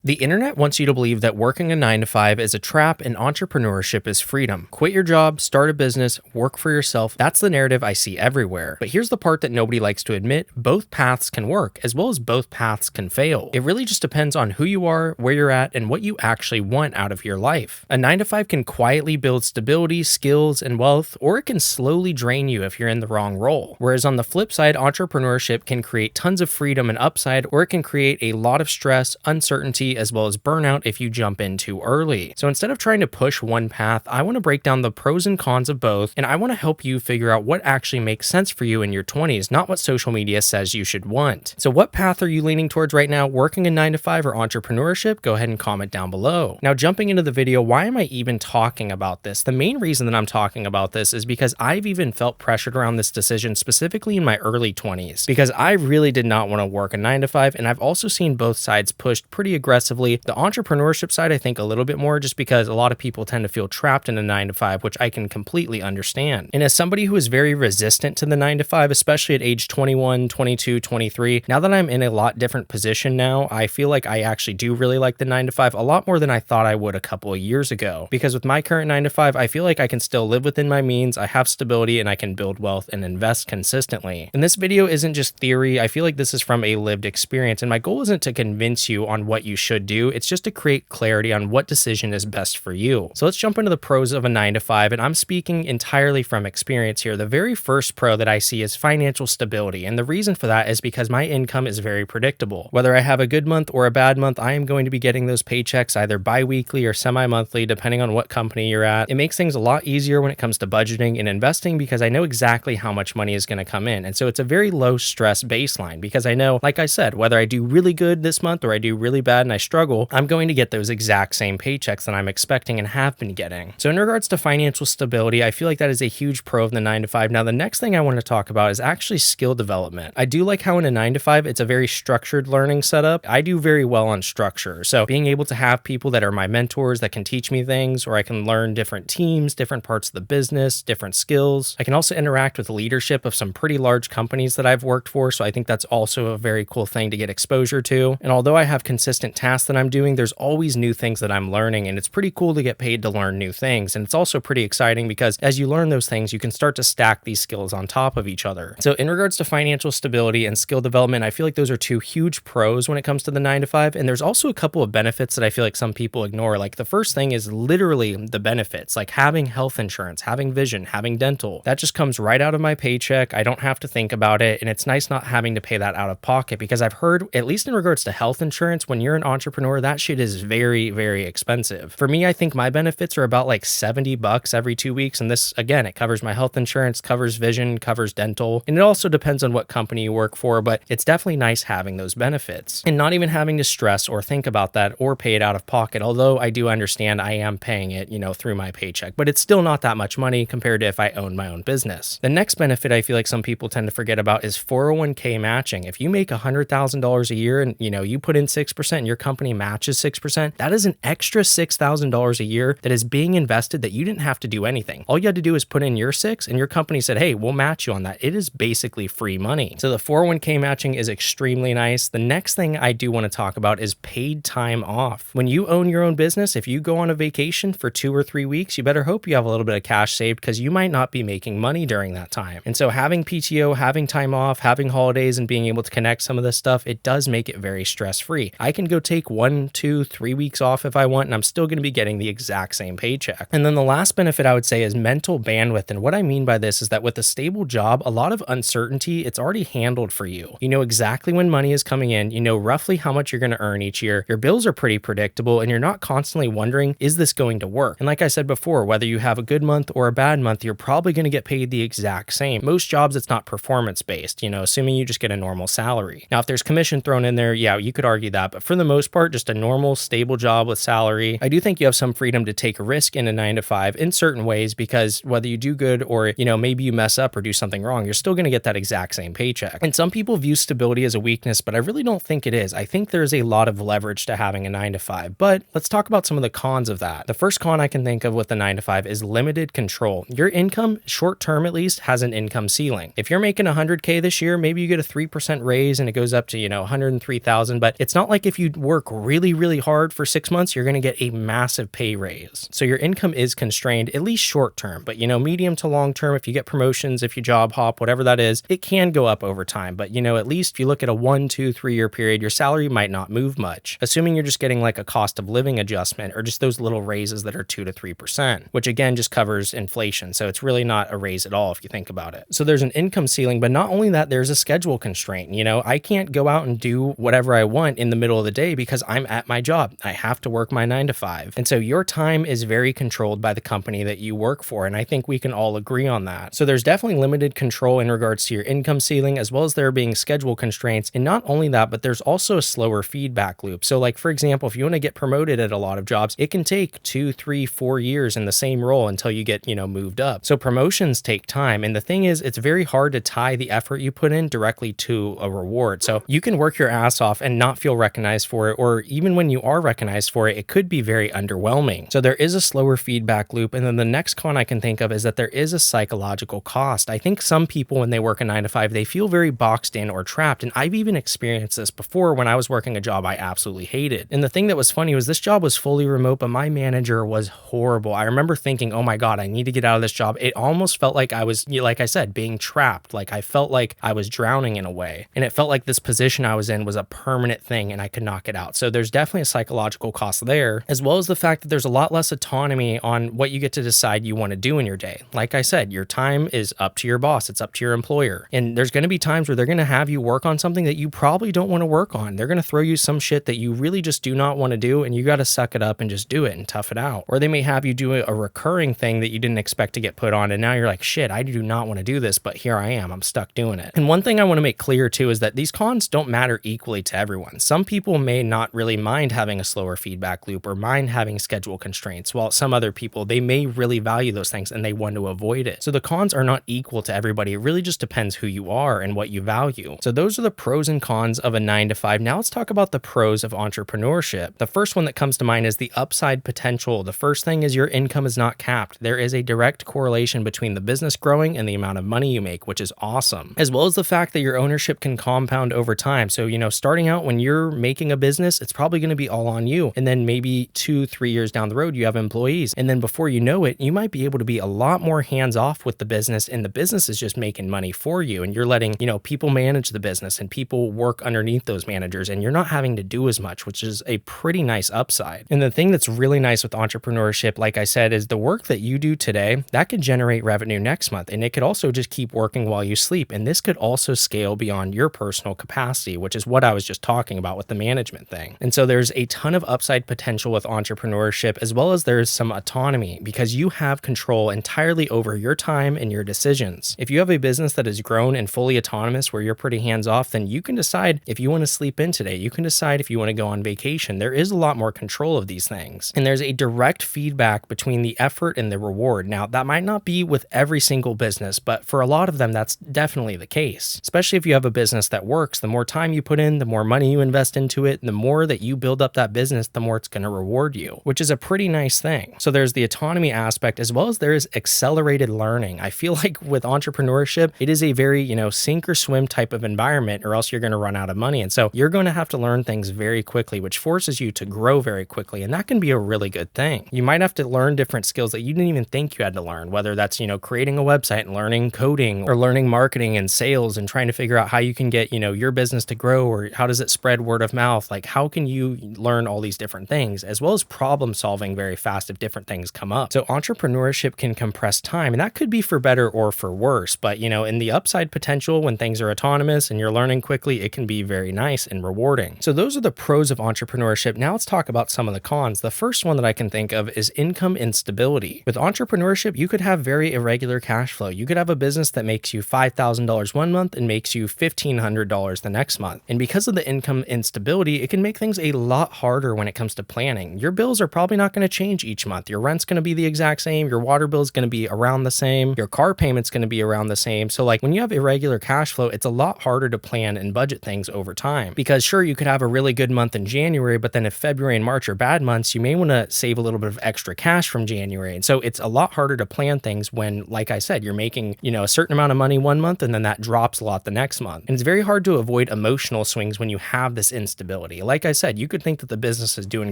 The internet wants you to believe that working a 9 to 5 is a trap and entrepreneurship is freedom. Quit your job, start a business, work for yourself. That's the narrative I see everywhere. But here's the part that nobody likes to admit. Both paths can work, as well as both paths can fail. It really just depends on who you are, where you're at, and what you actually want out of your life. A 9 to 5 can quietly build stability, skills, and wealth, or it can slowly drain you if you're in the wrong role. Whereas on the flip side, entrepreneurship can create tons of freedom and upside, or it can create a lot of stress, uncertainty, as well as burnout if you jump in too early. So instead of trying to push one path, I want to break down the pros and cons of both, and I want to help you figure out what actually makes sense for you in your 20s, not what social media says you should want. So what path are you leaning towards right now, working a 9 to 5 or entrepreneurship? Go ahead and comment down below. Now, jumping into the video, why am I even talking about this? The main reason that I'm talking about this is because I've even felt pressured around this decision, specifically in my early 20s, because I really did not want to work a 9 to 5, and I've also seen both sides pushed pretty aggressively. The entrepreneurship side, I think a little bit more, just because a lot of people tend to feel trapped in a 9 to 5, which I can completely understand. And as somebody who is very resistant to the 9 to 5, especially at age 21, 22, 23, now that I'm in a lot different position now, I feel like I actually do really like the 9 to 5 a lot more than I thought I would a couple of years ago. Because with my current 9 to 5, I feel like I can still live within my means, I have stability, and I can build wealth and invest consistently. And this video isn't just theory. I feel like this is from a lived experience, and my goal isn't to convince you on what you should do. It's just to create clarity on what decision is best for you. So let's jump into the pros of a 9 to 5, and I'm speaking entirely from experience here. The very first pro that I see is financial stability, and the reason for that is because my income is very predictable. Whether I have a good month or a bad month, I am going to be getting those paychecks either bi-weekly or semi-monthly, depending on what company you're at. It makes things a lot easier when it comes to budgeting and investing because I know exactly how much money is going to come in, and so it's a very low stress baseline because I know, like I said, whether I do really good this month or I do really bad and I struggle, I'm going to get those exact same paychecks that I'm expecting and have been getting. So in regards to financial stability, I feel like that is a huge pro of the 9 to 5. Now, the next thing I want to talk about is actually skill development. I do like how in a 9 to 5, it's a very structured learning setup. I do very well on structure. So being able to have people that are my mentors that can teach me things, or I can learn different teams, different parts of the business, different skills. I can also interact with leadership of some pretty large companies that I've worked for. So I think that's also a very cool thing to get exposure to. And although I have consistent tasks that I'm doing, there's always new things that I'm learning, and it's pretty cool to get paid to learn new things. And it's also pretty exciting because as you learn those things, you can start to stack these skills on top of each other. So in regards to financial stability and skill development, I feel like those are two huge pros when it comes to the 9 to 5. And there's also a couple of benefits that I feel like some people ignore. Like the first thing is literally the benefits, like having health insurance, having vision, having dental. That just comes right out of my paycheck. I don't have to think about it. And it's nice not having to pay that out of pocket because I've heard, at least in regards to health insurance, when you're an entrepreneur, that shit is very, very expensive. For me, I think my benefits are about like $70 every 2 weeks. And this, again, it covers my health insurance, covers vision, covers dental. And it also depends on what company you work for, but it's definitely nice having those benefits and not even having to stress or think about that or pay it out of pocket. Although I do understand I am paying it, through my paycheck, but it's still not that much money compared to if I owned my own business. The next benefit I feel like some people tend to forget about is 401k matching. If you make $100,000 a year and, you put in 6% and your company matches 6%, that is an extra $6,000 a year that is being invested that you didn't have to do anything. All you had to do is put in your 6 and your company said, hey, we'll match you on that. It is basically free money. So the 401k matching is extremely nice. The next thing I do want to talk about is paid time off. When you own your own business, if you go on a vacation for 2 or 3 weeks, you better hope you have a little bit of cash saved because you might not be making money during that time. And so having PTO, having time off, having holidays, and being able to connect some of this stuff, it does make it very stress-free. I can go take 1, 2, 3 weeks off if I want, and I'm still going to be getting the exact same paycheck. And then the last benefit I would say is mental bandwidth. And what I mean by this is that with a stable job, a lot of uncertainty, it's already handled for you. You know exactly when money is coming in, you know roughly how much you're going to earn each year. Your bills are pretty predictable, and you're not constantly wondering, is this going to work? And like I said before, whether you have a good month or a bad month, you're probably going to get paid the exact same. Most jobs, it's not performance based, assuming you just get a normal salary. Now, if there's commission thrown in there, yeah, you could argue that, but for the most part, just a normal, stable job with salary. I do think you have some freedom to take a risk in a 9 to 5 in certain ways, because whether you do good or, maybe you mess up or do something wrong, you're still going to get that exact same paycheck. And some people view stability as a weakness, but I really don't think it is. I think there's a lot of leverage to having a 9 to 5, but let's talk about some of the cons of that. The first con I can think of with the 9 to 5 is limited control. Your income, short term at least, has an income ceiling. If you're making $100K this year, maybe you get a 3% raise and it goes up to, 103,000, but it's not like if you work really, really hard for 6 months, you're going to get a massive pay raise. So your income is constrained, at least short term, but medium to long term, if you get promotions, if you job hop, whatever that is, it can go up over time. But at least if you look at a 1, 2, 3 year period, your salary might not move much, assuming you're just getting like a cost of living adjustment or just those little raises that are 2 to 3%, which again just covers inflation. So it's really not a raise at all if you think about it. So there's an income ceiling, but not only that, there's a schedule constraint. I can't go out and do whatever I want in the middle of the day because I'm at my job. I have to work my 9 to 5. And so your time is very controlled by the company that you work for. And I think we can all agree on that. So there's definitely limited control in regards to your income ceiling, as well as there being schedule constraints. And not only that, but there's also a slower feedback loop. So like, for example, if you want to get promoted at a lot of jobs, it can take 2, 3, 4 years in the same role until you get, moved up. So promotions take time. And the thing is, it's very hard to tie the effort you put in directly to a reward. So you can work your ass off and not feel recognized for it, or even when you are recognized for it, it could be very underwhelming. So there is a slower feedback loop. And then the next con I can think of is that there is a psychological cost. I think some people, when they work a 9 to 5, they feel very boxed in or trapped. And I've even experienced this before when I was working a job I absolutely hated. And the thing that was funny was this job was fully remote, but my manager was horrible. I remember thinking, oh my God, I need to get out of this job. It almost felt like I was, like I said, being trapped. Like I felt like I was drowning in a way. And it felt like this position I was in was a permanent thing and I could not get out. So there's definitely a psychological cost there, as well as the fact that there's a lot less autonomy on what you get to decide you want to do in your day. Like I said, your time is up to your boss. It's up to your employer. And there's going to be times where they're going to have you work on something that you probably don't want to work on. They're going to throw you some shit that you really just do not want to do, and you got to suck it up and just do it and tough it out. Or they may have you do a recurring thing that you didn't expect to get put on, and now you're like, shit, I do not want to do this, but here I am. I'm stuck doing it. And one thing I want to make clear too is that these cons don't matter equally to everyone. Some people may not really mind having a slower feedback loop or mind having schedule constraints, while some other people, they may really value those things and they want to avoid it. So the cons are not equal to everybody. It really just depends who you are and what you value. So those are the pros and cons of a 9 to 5. Now let's talk about the pros of entrepreneurship. The first one that comes to mind is the upside potential. The first thing is your income is not capped. There is a direct correlation between the business growing and the amount of money you make, which is awesome. As well as the fact that your ownership can compound over time. So, starting out when you're making a business, it's probably going to be all on you. And then maybe 2, 3 years down the road, you have employees. And then before you know it, you might be able to be a lot more hands off with the business, and the business is just making money for you. And you're letting, people manage the business and people work underneath those managers, and you're not having to do as much, which is a pretty nice upside. And the thing that's really nice with entrepreneurship, like I said, is the work that you do today, that could generate revenue next month. And it could also just keep working while you sleep. And this could also scale beyond your personal capacity, which is what I was just talking about with the management thing. And so there's a ton of upside potential with entrepreneurship, as well as there's some autonomy because you have control entirely over your time and your decisions. If you have a business that has grown and fully autonomous where you're pretty hands off, then you can decide if you want to sleep in today. You can decide if you want to go on vacation. There is a lot more control of these things. And there's a direct feedback between the effort and the reward. Now, that might not be with every single business, but for a lot of them, that's definitely the case. Especially if you have a business that works, the more time you put in, the more money you invest into it, the more that you build up that business, the more it's going to reward you, which is a pretty nice thing. So there's the autonomy aspect, as well as there is accelerated learning. I feel like with entrepreneurship, it is a very, sink or swim type of environment, or else you're going to run out of money. And so you're going to have to learn things very quickly, which forces you to grow very quickly. And that can be a really good thing. You might have to learn different skills that you didn't even think you had to learn, whether that's, creating a website and learning coding, or learning marketing and sales and trying to figure out how you can get, your business to grow, or how does it spread word of mouth? Like, how can you learn all these different things, as well as problem solving very fast if different things come up. So entrepreneurship can compress time, and that could be for better or for worse. But, in the upside potential, when things are autonomous and you're learning quickly, it can be very nice and rewarding. So those are the pros of entrepreneurship. Now let's talk about some of the cons. The first one that I can think of is income instability. With entrepreneurship, you could have very irregular cash flow. You could have a business that makes you $5,000 one month and makes you $1,500 the next month. And because of the income instability, it can make things a lot harder when it comes to planning. Your bills are probably not going to change each month. Your rent's going to be the exact same. Your water bill is going to be around the same. Your car payment's going to be around the same. So like when you have irregular cash flow, it's a lot harder to plan and budget things over time, because sure, you could have a really good month in January, but then if February and March are bad months, you may want to save a little bit of extra cash from January. And so it's a lot harder to plan things when, like I said, you're making, a certain amount of money one month and then that drops a lot the next month. And it's very hard to avoid emotional swings when you have this instability. stability. Like I said, you could think that the business is doing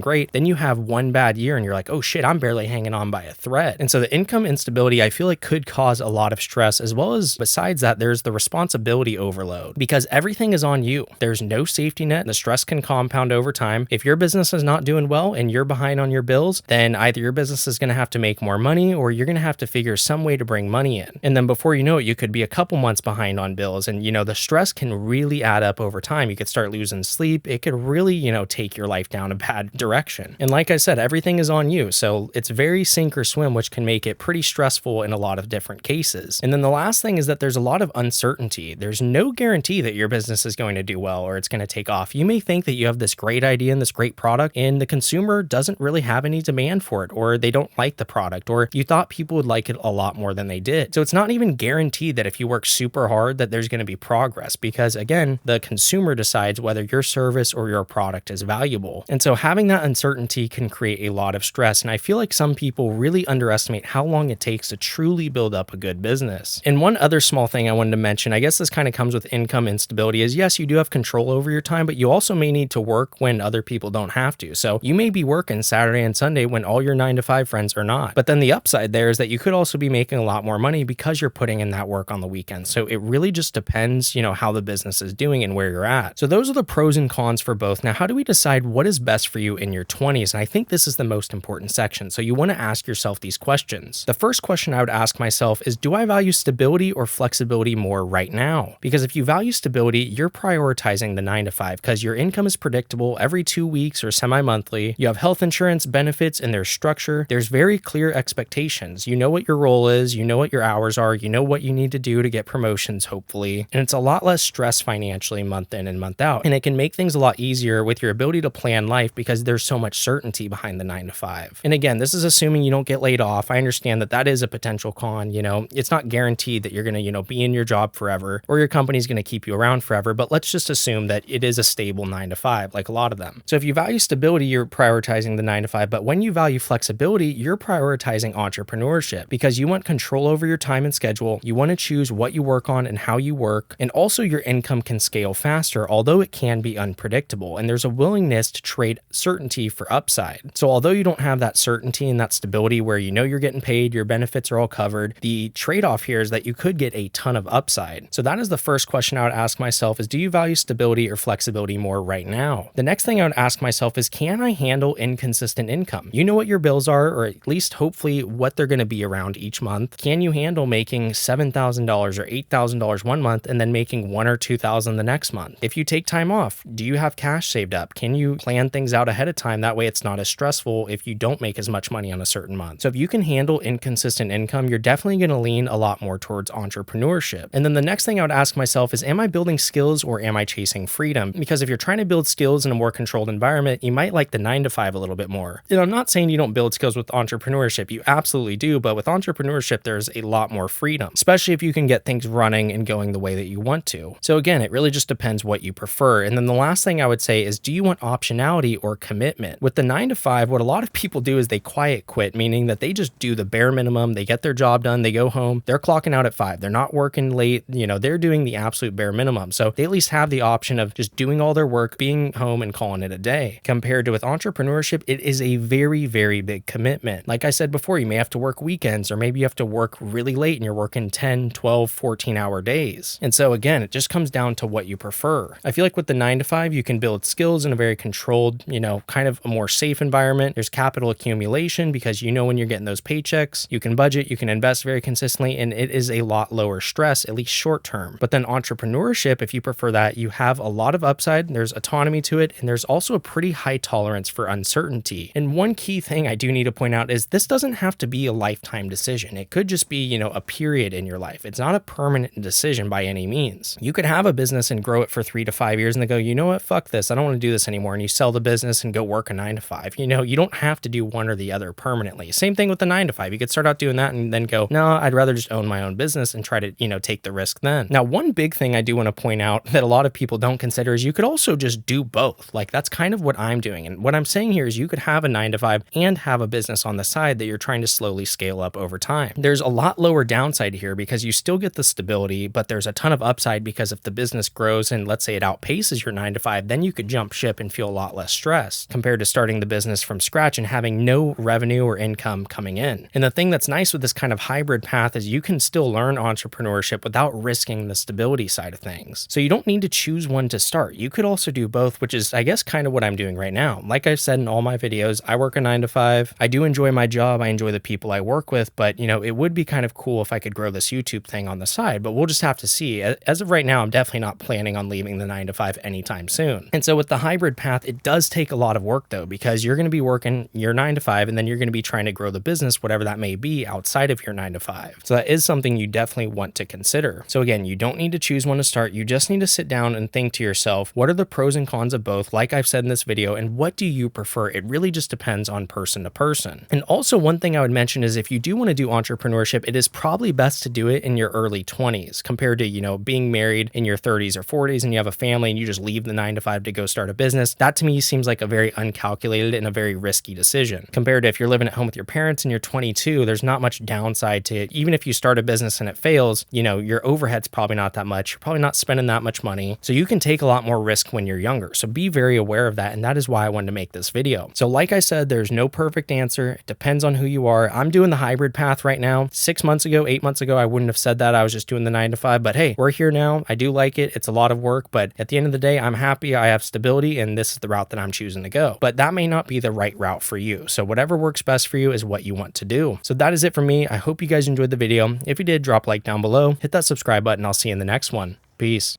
great, then you have one bad year and you're like, oh shit, I'm barely hanging on by a thread. And so the income instability, I feel like, could cause a lot of stress, as well as besides that, there's the responsibility overload because everything is on you. There's no safety net. The stress can compound over time. If your business is not doing well and you're behind on your bills, then either your business is going to have to make more money or you're going to have to figure some way to bring money in. And then before you know it, you could be a couple months behind on bills. And, the stress can really add up over time. You could start losing sleep. It could really, take your life down a bad direction. And like I said, everything is on you. So it's very sink or swim, which can make it pretty stressful in a lot of different cases. And then the last thing is that there's a lot of uncertainty. There's no guarantee that your business is going to do well or it's going to take off. You may think that you have this great idea and this great product and the consumer doesn't really have any demand for it, or they don't like the product, or you thought people would like it a lot more than they did. So it's not even guaranteed that if you work super hard that there's going to be progress because, again, the consumer decides whether your service or your product is valuable. And so having that uncertainty can create a lot of stress. And I feel like some people really underestimate how long it takes to truly build up a good business. And one other small thing I wanted to mention, I guess this kind of comes with income instability, is yes, you do have control over your time, but you also may need to work when other people don't have to. So you may be working Saturday and Sunday when all your 9-to-5 friends are not. But then the upside there is that you could also be making a lot more money because you're putting in that work on the weekends. So it really just depends, how the business is doing and where you're at. So those are the pros and cons for both. Now, how do we decide what is best for you in your 20s? And I think this is the most important section. So you want to ask yourself these questions. The first question I would ask myself is, do I value stability or flexibility more right now? Because if you value stability, you're prioritizing the 9-to-5 because your income is predictable every 2 weeks or semi-monthly. You have health insurance, benefits, and there's structure. There's very clear expectations. You know what your role is, you know what your hours are, you know what you need to do to get promotions, hopefully. And it's a lot less stress financially month in and month out. And it can make things a lot easier with your ability to plan life because there's so much certainty behind the 9-to-5. And again, this is assuming you don't get laid off. I understand that that is a potential con. It's not guaranteed that you're going to, be in your job forever or your company's going to keep you around forever. But let's just assume that it is a stable 9-to-5, like a lot of them. So if you value stability, you're prioritizing the 9-to-5. But when you value flexibility, you're prioritizing entrepreneurship because you want control over your time and schedule. You want to choose what you work on and how you work. And also your income can scale faster, although it can be unpredictable. And there's a willingness to trade certainty for upside. So although you don't have that certainty and that stability where you're getting paid, your benefits are all covered, the trade-off here is that you could get a ton of upside. So that is the first question I would ask myself is, do you value stability or flexibility more right now? The next thing I would ask myself is, can I handle inconsistent income? You know what your bills are, or at least hopefully what they're going to be around each month. Can you handle making $7,000 or $8,000 one month and then making $1,000 or $2,000 the next month? If you take time off, do you have cash saved up? Can you plan things out ahead of time? That way it's not as stressful if you don't make as much money on a certain month. So if you can handle inconsistent income, you're definitely going to lean a lot more towards entrepreneurship. And then the next thing I would ask myself is, am I building skills or am I chasing freedom? Because if you're trying to build skills in a more controlled environment, you might like the 9-to-5 a little bit more. And I'm not saying you don't build skills with entrepreneurship. You absolutely do. But with entrepreneurship, there's a lot more freedom, especially if you can get things running and going the way that you want to. So again, it really just depends what you prefer. And then the last thing I would say is, do you want optionality or commitment? With the 9-to-5, what a lot of people do is they quiet quit, meaning that they just do the bare minimum. They get their job done. They go home. They're clocking out at 5. They're not working late. They're doing the absolute bare minimum. So they at least have the option of just doing all their work, being home and calling it a day. Compared to with entrepreneurship, it is a very, very big commitment. Like I said before, you may have to work weekends, or maybe you have to work really late and you're working 10, 12, 14-hour days. And so again, it just comes down to what you prefer. I feel like with the 9-to-5, you can build skills in a very controlled, kind of a more safe environment. There's capital accumulation because when you're getting those paychecks, you can budget, you can invest very consistently, and it is a lot lower stress, at least short term. But then entrepreneurship, if you prefer that, you have a lot of upside, there's autonomy to it, and there's also a pretty high tolerance for uncertainty. And one key thing I do need to point out is this doesn't have to be a lifetime decision. It could just be, a period in your life. It's not a permanent decision by any means. You could have a business and grow it for 3 to 5 years and then go, you know what, fuck this, I don't want to do this anymore. And you sell the business and go work a 9-to-5. You don't have to do one or the other permanently. Same thing with the 9-to-5. You could start out doing that and then go, no, I'd rather just own my own business and try to, take the risk then. Now, one big thing I do want to point out that a lot of people don't consider is you could also just do both. Like that's kind of what I'm doing. And what I'm saying here is you could have a 9-to-5 and have a business on the side that you're trying to slowly scale up over time. There's a lot lower downside here because you still get the stability, but there's a ton of upside because if the business grows and let's say it outpaces your 9-to-5, then you could jump ship and feel a lot less stressed compared to starting the business from scratch and having no revenue or income coming in. And the thing that's nice with this kind of hybrid path is you can still learn entrepreneurship without risking the stability side of things. So you don't need to choose one to start. You could also do both, which is, I guess, kind of what I'm doing right now. Like I've said in all my videos, I work a 9 to 5. I do enjoy my job. I enjoy the people I work with, but it would be kind of cool if I could grow this YouTube thing on the side, but we'll just have to see. As of right now, I'm definitely not planning on leaving the 9 to 5 anytime soon. And so with the hybrid path, it does take a lot of work though, because you're going to be working your 9 to 5 and then you're going to be trying to grow the business, whatever that may be, outside of your 9 to 5. So that is something you definitely want to consider. So again, you don't need to choose one to start. You just need to sit down and think to yourself, what are the pros and cons of both, like I've said in this video, and what do you prefer? It really just depends on person to person. And also one thing I would mention is if you do want to do entrepreneurship, it is probably best to do it in your early 20s compared to, being married in your 30s or 40s and you have a family and you just leave the 9 to 5 to go start a business. That to me seems like a very uncalculated and a very risky decision compared to if you're living at home with your parents and you're 22, there's not much downside to it. Even if you start a business and it fails, your overhead's probably not that much. You're probably not spending that much money. So you can take a lot more risk when you're younger. So be very aware of that. And that is why I wanted to make this video. So like I said, there's no perfect answer. It depends on who you are. I'm doing the hybrid path right now. 6 months ago, 8 months ago, I wouldn't have said that. I was just doing the 9 to 5, but hey, we're here now. I do like it. It's a lot of work, but at the end of the day, I'm happy. I have stability and this is the route that I'm choosing to go. But that may not be the right route for you. So whatever works best for you is what you want to do. So that is it for me. I hope you guys enjoyed the video. If you did, drop a like down below, hit that subscribe button. I'll see you in the next one. Peace.